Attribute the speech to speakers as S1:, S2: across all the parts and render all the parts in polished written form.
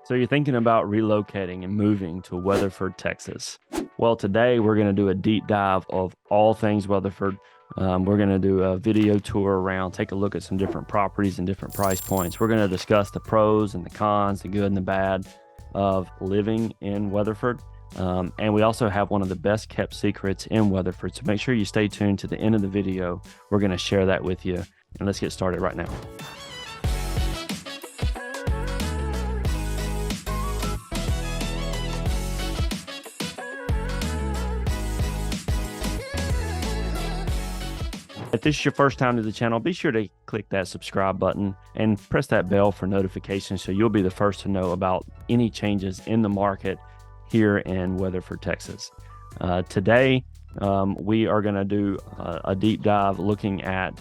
S1: So you're thinking about relocating and moving to Weatherford, Texas. Well, today we're going to do a deep dive of all things Weatherford. We're going to do a video tour around, take a look at some different properties and different price points. We're going to discuss the pros and the cons, the good and the bad of living in Weatherford. And we also have one of the best kept secrets in Weatherford. So make sure you stay tuned to the end of the video. We're going to share that with you. And let's get started right now. If this is your first time to the channel, be sure to click that subscribe button and press that bell for notifications so you'll be the first to know about any changes in the market here in Weatherford, Texas. Today, we are going to do a deep dive looking at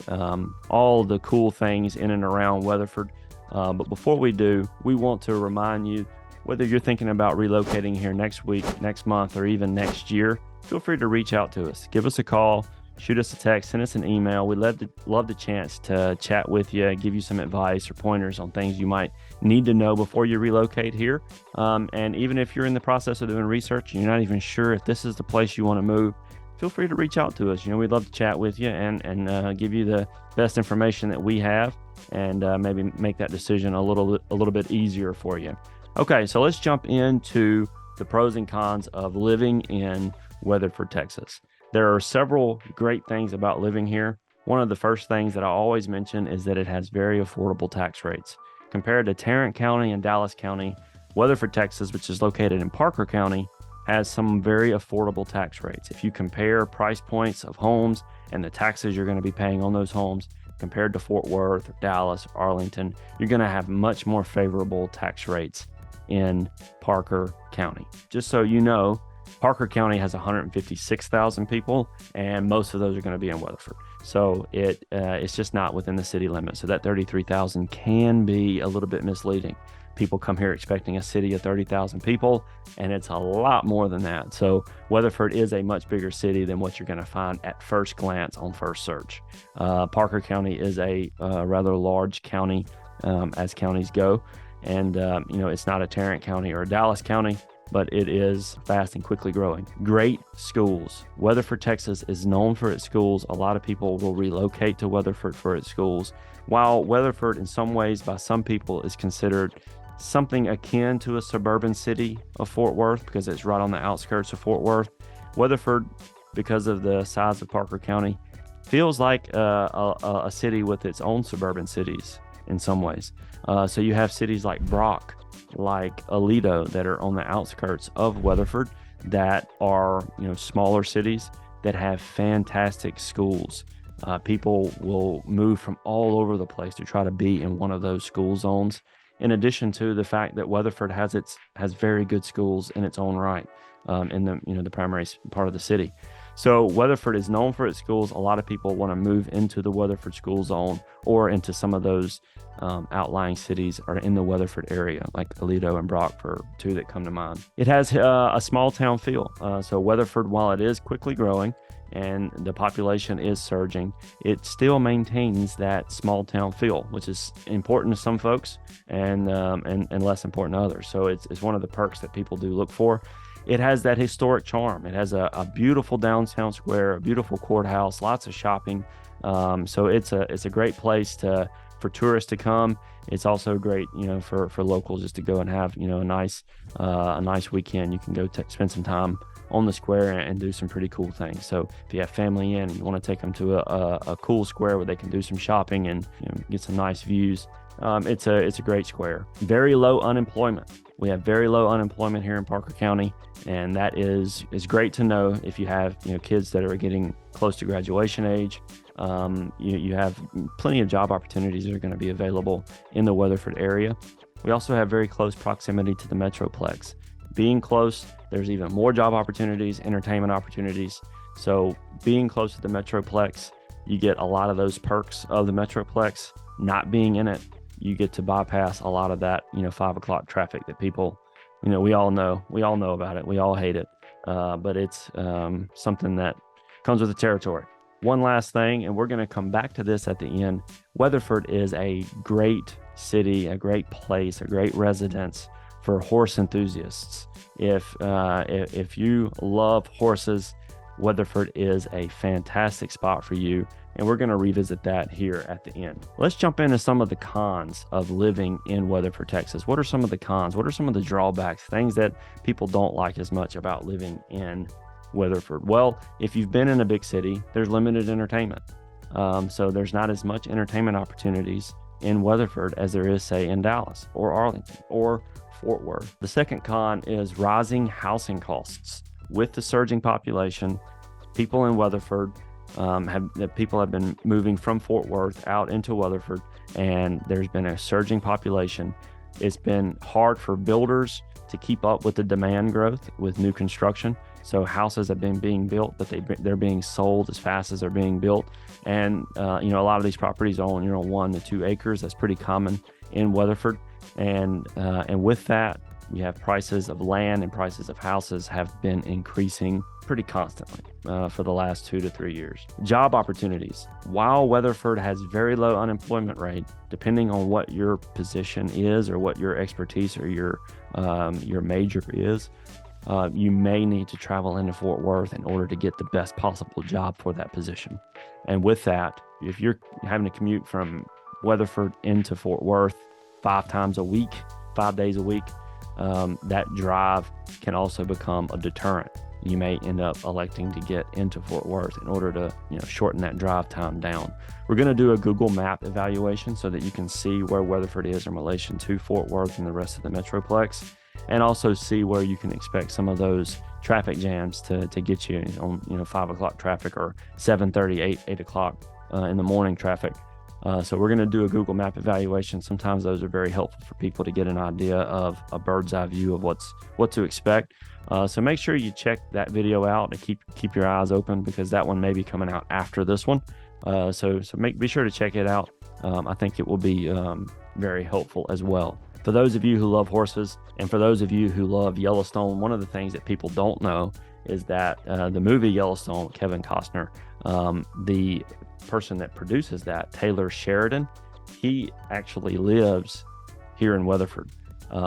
S1: all the cool things in and around Weatherford. But before we do, we want to remind you, whether you're thinking about relocating here next week, next month, or even next year, feel free to reach out to us. Give us a call. Shoot us a text, send us an email. We'd love the chance to chat with you, give you some advice or pointers on things you might need to know before you relocate here. And even if you're in the process of doing research and you're not even sure if this is the place you want to move, feel free to reach out to us. We'd love to chat with you and give you the best information that we have and maybe make that decision a little bit easier for you. Okay, so let's jump into the pros and cons of living in Weatherford, Texas. There are several great things about living here. One of the first things that I always mention is that it has very affordable tax rates. Compared to Tarrant County and Dallas County, Weatherford, Texas, which is located in Parker County, has some very affordable tax rates. If you compare price points of homes and the taxes you're going to be paying on those homes compared to Fort Worth, or Dallas, or Arlington, you're going to have much more favorable tax rates in Parker County. Just so you know, Parker County has 156,000 people, and most of those are going to be in Weatherford. So it's just not within the city limits. So that 33,000 can be a little bit misleading. People come here expecting a city of 30,000 people, and it's a lot more than that. So Weatherford is a much bigger city than what you're going to find at first glance on first search. Parker County is a rather large county as counties go. And, it's not a Tarrant County or a Dallas County, but it is fast and quickly growing. Great schools. Weatherford, Texas is known for its schools. A lot of people will relocate to Weatherford for its schools. While Weatherford, in some ways, by some people, is considered something akin to a suburban city of Fort Worth because it's right on the outskirts of Fort Worth, Weatherford, because of the size of Parker County, feels like a city with its own suburban cities in some ways. So you have cities like Brock, like Aledo, that are on the outskirts of Weatherford, that are smaller cities that have fantastic schools. People will move from all over the place to try to be in one of those school zones. In addition to the fact that Weatherford has very good schools in its own right, in the primary part of the city. So Weatherford is known for its schools. A lot of people want to move into the Weatherford school zone or into some of those outlying cities are in the Weatherford area, like Aledo and Brock, for two that come to mind. It has a small town feel. So Weatherford, while it is quickly growing and the population is surging, it still maintains that small town feel, which is important to some folks and less important to others. So it's one of the perks that people do look for. It has that historic charm. It has a beautiful downtown square, a beautiful courthouse, lots of shopping. So it's a great place for tourists to come. It's also great, for locals just to go and have, a nice weekend. You can go spend some time on the square and do some pretty cool things. So if you have family in and you want to take them to a cool square where they can do some shopping and get some nice views, it's a great square. Very low unemployment. We have very low unemployment here in Parker County, and that is great to know if you have kids that are getting close to graduation age. You have plenty of job opportunities that are going to be available in the Weatherford area. We also have very close proximity to the Metroplex. Being close, there's even more job opportunities, entertainment opportunities. So being close to the Metroplex, you get a lot of those perks of the Metroplex. Not being in it, you get to bypass a lot of that 5 o'clock traffic that people, we all know about it. We all hate it, but it's something that comes with the territory. One last thing, and we're going to come back to this at the end. Weatherford is a great city, a great place, a great residence for horse enthusiasts. If you love horses, Weatherford is a fantastic spot for you, and we're going to revisit that here at the end. Let's jump into some of the cons of living in Weatherford, Texas. What are some of the cons? What are some of the drawbacks, things that people don't like as much about living in Weatherford? Well, if you've been in a big city, there's limited entertainment. So there's not as much entertainment opportunities in Weatherford as there is, say, in Dallas or Arlington or Fort Worth. The second con is rising housing costs. With the surging population, people in Weatherford people have been moving from Fort Worth out into Weatherford, and there's been a surging population. It's been hard for builders to keep up with the demand growth with new construction. So houses have been being built, but they're being sold as fast as they're being built. And a lot of these properties are only 1 to 2 acres. That's pretty common in Weatherford. And with that, you have prices of land and prices of houses have been increasing pretty constantly for the last 2 to 3 years. Job opportunities. While Weatherford has very low unemployment rate, depending on what your position is or what your expertise or your major is, you may need to travel into Fort Worth in order to get the best possible job for that position. And with that, if you're having to commute from Weatherford into Fort Worth 5 times a week, 5 days a week, that drive can also become a deterrent. You may end up electing to get into Fort Worth in order to shorten that drive time down. We're going to do a Google map evaluation so that you can see where Weatherford is in relation to Fort Worth and the rest of the Metroplex, and also see where you can expect some of those traffic jams to get you on 5 o'clock traffic or 7:30, 8 o'clock in the morning traffic. So we're going to do a Google map evaluation. Sometimes those are very helpful for people to get an idea of a bird's eye view of what to expect. So make sure you check that video out and keep your eyes open, because that one may be coming out after this one. So be sure to check it out. I think it will be very helpful as well. For those of you who love horses, and for those of you who love Yellowstone, one of the things that people don't know is that the movie Yellowstone, Kevin Costner, the person that produces that, Taylor Sheridan, he actually lives here in Weatherford.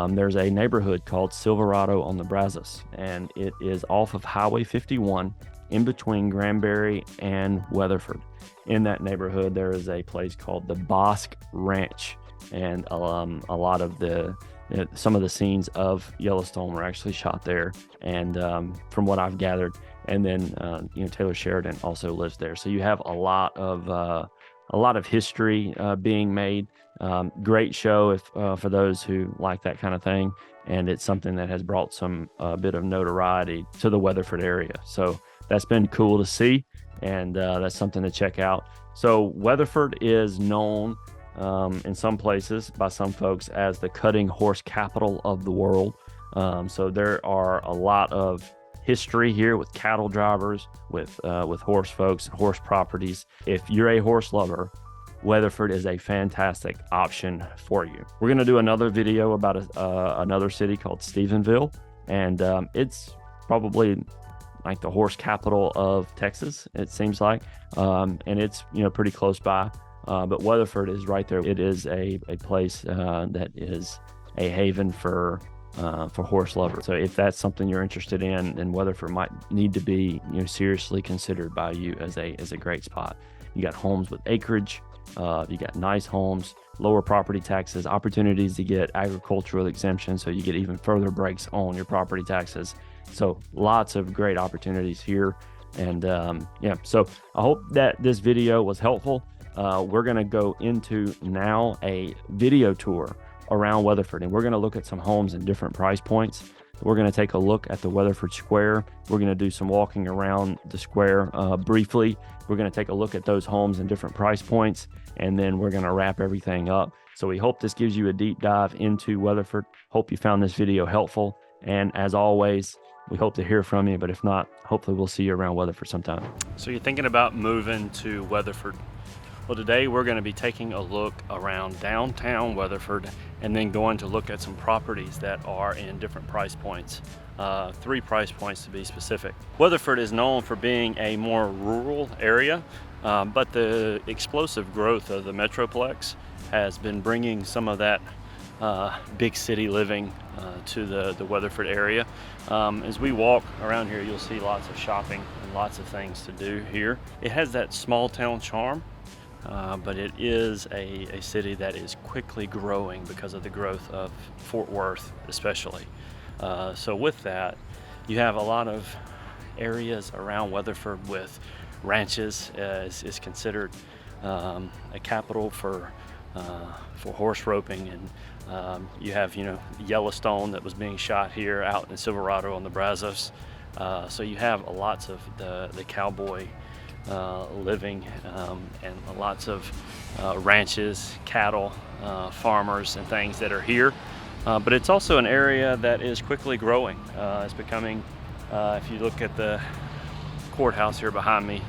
S1: There's a neighborhood called Silverado on the Brazos, and it is off of Highway 51 in between Granbury and Weatherford. In that neighborhood, there is a place called the Bosque Ranch, and a lot of some of the scenes of Yellowstone were actually shot there, and from what I've gathered. And then Taylor Sheridan also lives there, so you have a lot of history being made. Great show for those who like that kind of thing, and it's something that has brought some bit of notoriety to the Weatherford area. So that's been cool to see, and that's something to check out. So Weatherford is known in some places by some folks as the cutting horse capital of the world. So there are a lot of history here with cattle drivers, with horse folks, horse properties. If you're a horse lover, Weatherford is a fantastic option for you. We're going to do another video about another city called Stephenville, and it's probably like the horse capital of Texas, it seems like, and it's pretty close by. But Weatherford is right there. It is a place that is a haven for horse lovers. So if that's something you're interested in, then Weatherford might need to be seriously considered by you as a great spot. You got homes with acreage, you got nice homes, lower property taxes, opportunities to get agricultural exemptions, so you get even further breaks on your property taxes. So lots of great opportunities here. And so I hope that this video was helpful. We're going to go into now a video tour around Weatherford, and we're going to look at some homes in different price points. We're going to take a look at the Weatherford Square. We're going to do some walking around the square briefly. We're going to take a look at those homes in different price points, and then we're going to wrap everything up. So we hope this gives you a deep dive into Weatherford. Hope you found this video helpful, and as always, we hope to hear from you, but if not, hopefully we'll see you around Weatherford sometime. So you're thinking about moving to Weatherford. Well, today we're going to be taking a look around downtown Weatherford, and then going to look at some properties that are in different price points, 3 price points to be specific. Weatherford is known for being a more rural area, but the explosive growth of the Metroplex has been bringing some of that big city living to the Weatherford area. As we walk around here, you'll see lots of shopping and lots of things to do here. It has that small town charm, but it is a city that is quickly growing because of the growth of Fort Worth especially. So with that, you have a lot of areas around Weatherford with ranches. Is considered a capital for horse roping, and you have Yellowstone that was being shot here out in Silverado on the Brazos. So you have lots of the cowboy living, and lots of ranches, cattle, farmers and things that are here. But it's also an area that is quickly growing. It's becoming, if you look at the courthouse here behind me,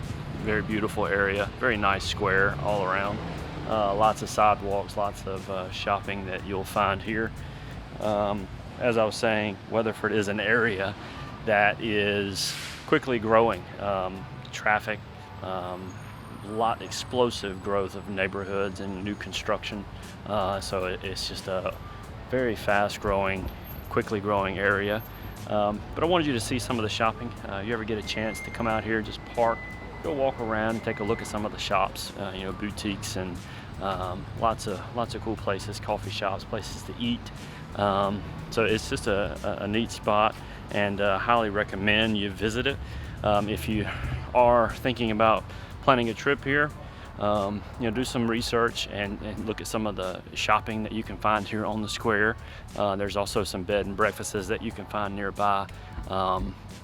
S1: very beautiful area, very nice square all around. Lots of sidewalks, lots of shopping that you'll find here. As I was saying, Weatherford is an area that is quickly growing. Traffic, explosive growth of neighborhoods and new construction. So it's just a very fast growing, quickly growing area. But I wanted you to see some of the shopping. You ever get a chance to come out here, just park, go walk around and take a look at some of the shops, boutiques and lots of cool places, coffee shops, places to eat. So it's just a neat spot, and highly recommend you visit it. If you are thinking about planning a trip here, do some research and look at some of the shopping that you can find here on the square. There's also some bed and breakfasts that you can find nearby.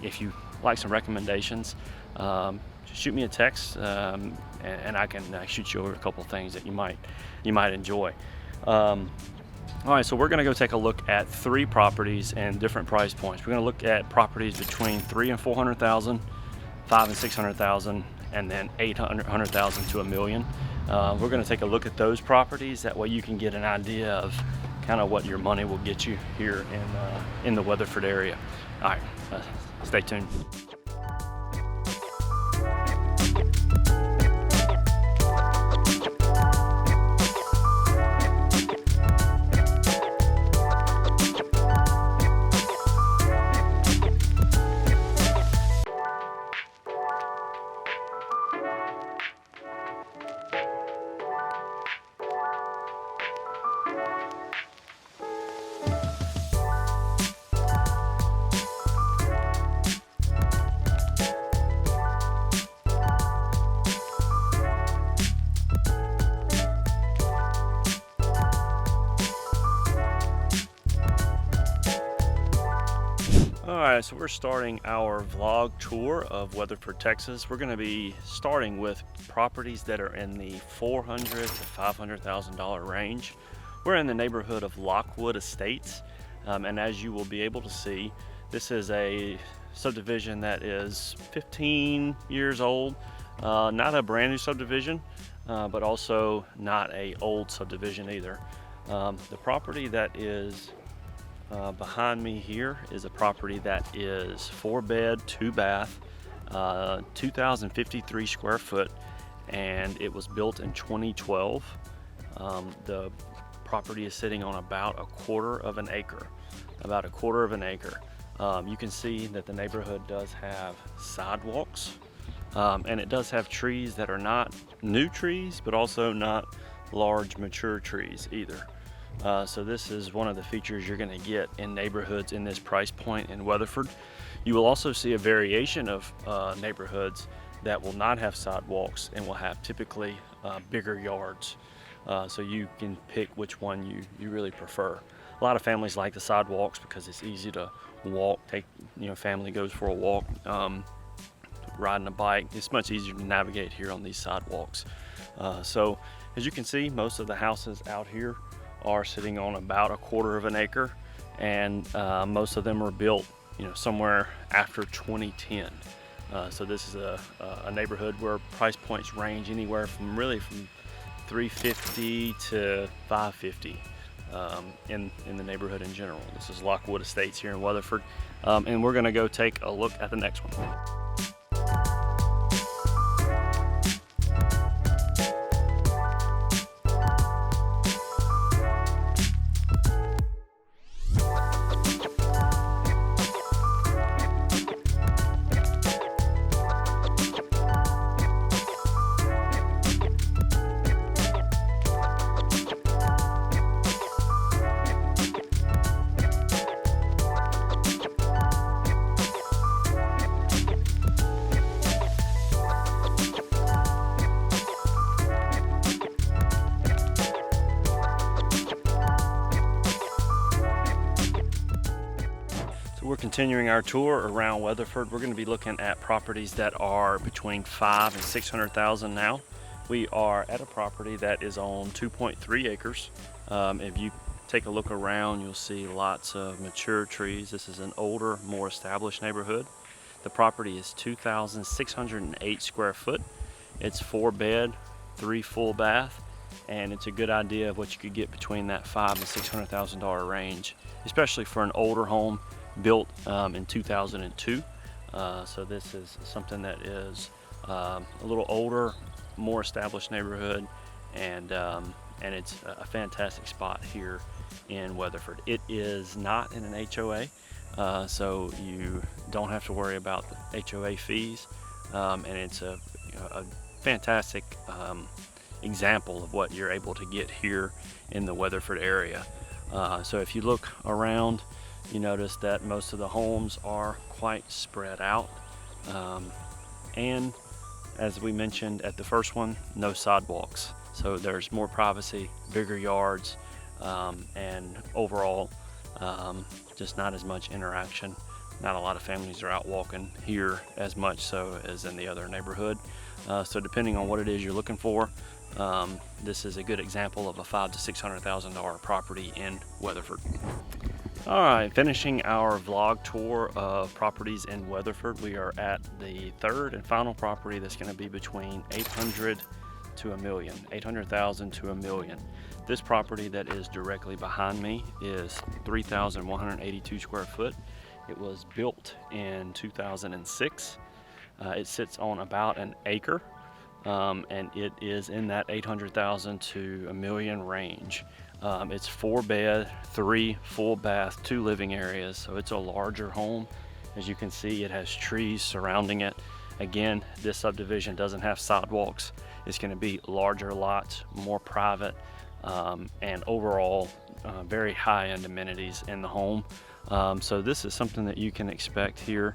S1: If you like some recommendations, just shoot me a text, and I can shoot you over a couple of things that you might enjoy. All right, so we're going to go take a look at 3 properties and different price points. We're going to look at properties between $300,000 and $400,000, $500,000 and $600,000, and then $800,000 to $1 million. We're going to take a look at those properties. That way you can get an idea of kind of what your money will get you here in the Weatherford area. All right, stay tuned. Alright, so we're starting our vlog tour of Weatherford, Texas. We're going to be starting with properties that are in the $400,000 to $500,000 range. We're in the neighborhood of Lockwood Estates, and as you will be able to see, this is a subdivision that is 15 years old. Not a brand new subdivision, but also not a old subdivision either. The property that is behind me here is a property that is 4-bed, 2-bath, 2,053 square foot, and it was built in 2012. The property is sitting on about a quarter of an acre. You can see that the neighborhood does have sidewalks, and it does have trees that are not new trees, but also not large mature trees either. So this is one of the features you're going to get in neighborhoods in this price point in Weatherford. You will also see a variation of neighborhoods that will not have sidewalks and will have typically bigger yards. So you can pick which one you really prefer. A lot of families like the sidewalks because it's easy to walk. Family goes for a walk, riding a bike. It's much easier to navigate here on these sidewalks. So as you can see, most of the houses out here are sitting on about a quarter of an acre, and most of them were built somewhere after 2010. So this is a neighborhood where price points range anywhere from $350 to $550 in the neighborhood in general. This is Lockwood Estates here in Weatherford, and we're going to go take a look at the next one. So we're continuing our tour around Weatherford. We're going to be looking at properties that are between 500,000 and 600,000 now. We are at a property that is on 2.3 acres. If you take a look around, you'll see lots of mature trees. This is an older, more established neighborhood. The property is 2,608 square foot. It's 4 bed, 3 full bath, and it's a good idea of what you could get between that $500,000 and $600,000 range, especially for an older home built in 2002. So this is something that is a little older, more established neighborhood, and it's a fantastic spot here in Weatherford. It is not in an HOA, so you don't have to worry about the HOA fees, and it's a fantastic example of what you're able to get here in the Weatherford area. So if you look around, you notice that most of the homes are quite spread out, and as we mentioned at the first one, no sidewalks, so there's more privacy, bigger yards, and overall just not as much interaction. Not a lot of families are out walking here as much so as in the other neighborhood. So depending on what it is you're looking for, this is a good example of a $500,000 to $600,000 property in Weatherford. All right, finishing our vlog tour of properties in Weatherford, we are at the third and final property that's going to be between 800 to a million, 800,000 to a million. This property that is directly behind me is 3,182 square foot. It was built in 2006. It sits on about an acre, and it is in that 800,000 to a million range. It's 4 bed, 3 full bath, 2 living areas, so it's a larger home. As you can see, it has trees surrounding it. Again, this subdivision doesn't have sidewalks. It's going to be larger lots, more private, and overall very high-end amenities in the home. So this is something that you can expect here.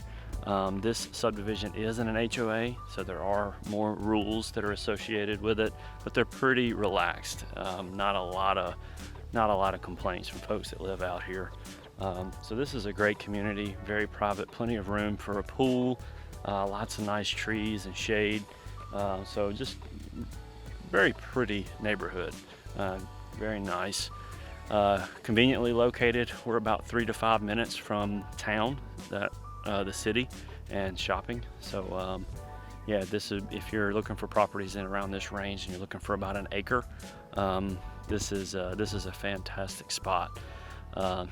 S1: This subdivision is in an HOA, so there are more rules that are associated with it, but they're pretty relaxed. Not a lot of complaints from folks that live out here. So this is a great community, very private, plenty of room for a pool, lots of nice trees and shade. So just very pretty neighborhood, very nice. Conveniently located. We're about 3 to 5 minutes from town, the city, and shopping. So yeah, this is, if you're looking for properties in around this range and you're looking for about an acre, this is a fantastic spot. All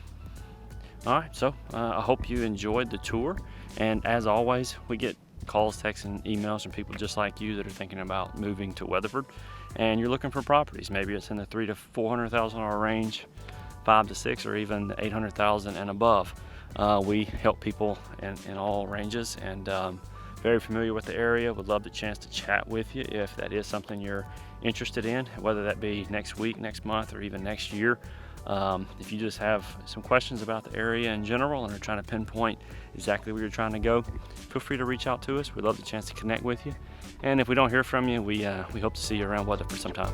S1: right, so I hope you enjoyed the tour, and as always, we get calls, texts, and emails from people just like you that are thinking about moving to Weatherford, and you're looking for properties. Maybe it's in the $300,000 to $400,000 range, 5 to 6, or even 800,000 and above. We help people in all ranges, and very familiar with the area. Would love the chance to chat with you if that is something you're interested in, whether that be next week, next month, or even next year. If you just have some questions about the area in general and are trying to pinpoint exactly where you're trying to go, feel free to reach out to us. We'd love the chance to connect with you. And if we don't hear from you, we hope to see you around Weatherford sometime.